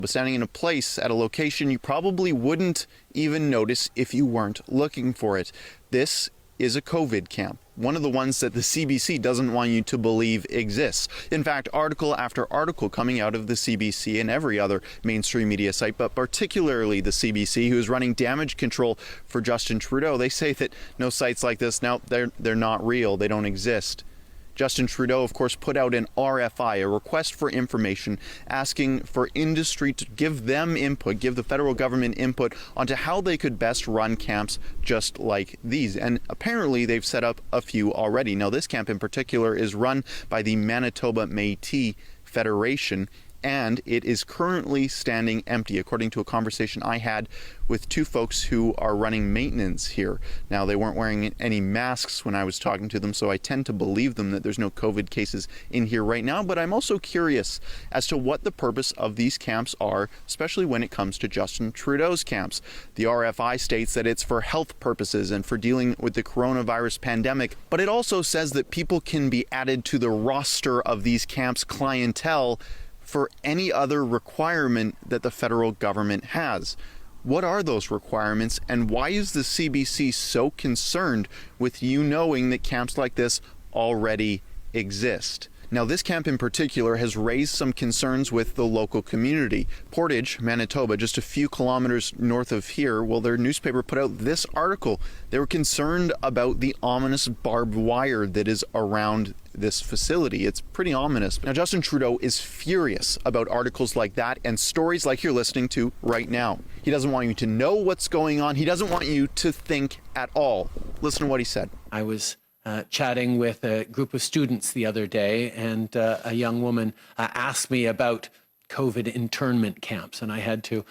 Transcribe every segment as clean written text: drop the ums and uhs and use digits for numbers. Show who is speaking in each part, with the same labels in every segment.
Speaker 1: But standing in a place at a location you probably wouldn't even notice if you weren't looking for it. This is a COVID camp, one of the ones that the CBC doesn't want you to believe exists. In fact, article after article coming out of the CBC and every other mainstream media site, but particularly the CBC, who is running damage control for Justin Trudeau, they say that no sites like this, now they're not real, they don't exist. Justin Trudeau, of course, put out an RFI, a request for information, asking for industry to give them input, give the federal government input onto how they could best run camps just like these. And apparently they've set up a few already. Now, this camp in particular is run by the Manitoba Métis Federation, and it is currently standing empty, according to a conversation I had with two folks who are running maintenance here. Now, they weren't wearing any masks when I was talking to them, so I tend to believe them that there's no COVID cases in here right now, but I'm also curious as to what the purpose of these camps are, especially when it comes to Justin Trudeau's camps. The RFI states that it's for health purposes and for dealing with the coronavirus pandemic, but it also says that people can be added to the roster of these camps' clientele for any other requirement that the federal government has. What are those requirements, and why is the CBC so concerned with you knowing that camps like this already exist? Now, this camp in particular has raised some concerns with the local community. Portage, Manitoba, just a few kilometers north of here, well, their newspaper put out this article. They were concerned about the ominous barbed wire that is around this facility. It's pretty ominous. Now, Justin Trudeau is furious about articles like that and stories like you're listening to right now. He doesn't want you to know what's going on. He doesn't want you to think at all. Listen to what he said.
Speaker 2: I was chatting with a group of students the other day, and a young woman asked me about COVID internment camps, and I had to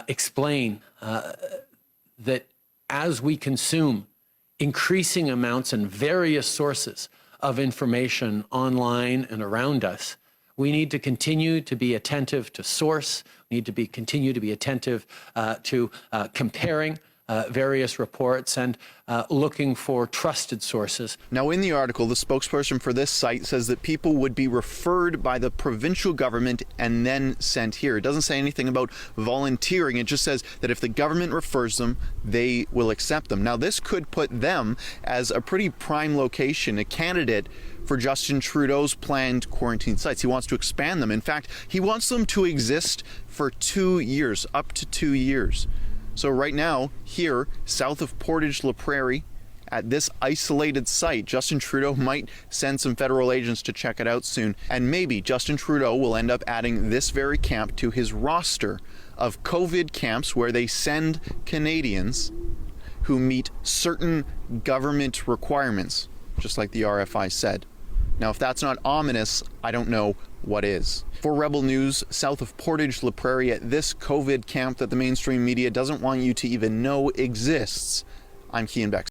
Speaker 2: explain that as we consume increasing amounts and various sources of information online and around us, we need to continue to be attentive to source. We need to continue to be attentive to comparing various reports and looking for trusted sources.
Speaker 1: Now, in the article, the spokesperson for this site says that people would be referred by the provincial government and then sent here. It doesn't say anything about volunteering. It just says that if the government refers them, they will accept them. Now, this could put them as a pretty prime location, a candidate for Justin Trudeau's planned quarantine sites. He wants to expand them. In fact, he wants them to exist for 2 years, up to 2 years. So right now, here, south of Portage-La Prairie, at this isolated site, Justin Trudeau might send some federal agents to check it out soon. And maybe Justin Trudeau will end up adding this very camp to his roster of COVID camps where they send Canadians who meet certain government requirements, just like the RFI said. Now, if that's not ominous, I don't know what is. For Rebel News, south of Portage-La Prairie, at this COVID camp that the mainstream media doesn't want you to even know exists, I'm Cian Beck.